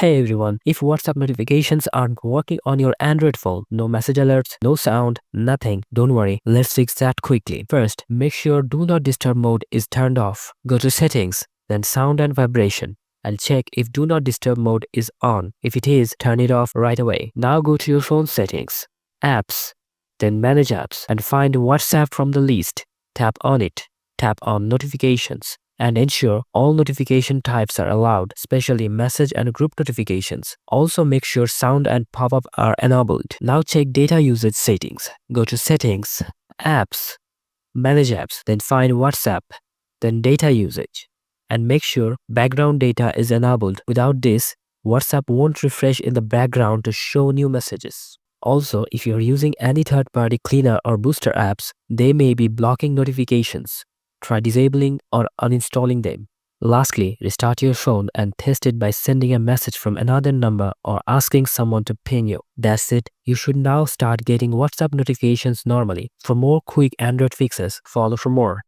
Hey everyone, if WhatsApp notifications aren't working on your Android phone, no message alerts, no sound, nothing, don't worry, let's fix that quickly. First, make sure Do Not Disturb mode is turned off. Go to Settings, then Sound and Vibration, and check if Do Not Disturb mode is on. If it is, turn it off right away. Now go to your phone settings, Apps, then Manage Apps, and find WhatsApp from the list. Tap on it. Tap on Notifications, and ensure all notification types are allowed, especially message and group notifications. Also make sure sound and pop-up are enabled. Now check data usage settings. Go to Settings, Apps, Manage Apps, then find WhatsApp, then Data Usage, and make sure background data is enabled. Without this, WhatsApp won't refresh in the background to show new messages. Also, if you're using any third-party cleaner or booster apps, they may be blocking notifications. Try disabling or uninstalling them. Lastly, restart your phone and test it by sending a message from another number or asking someone to ping you. That's it. You should now start getting WhatsApp notifications normally. For more quick Android fixes, follow for more.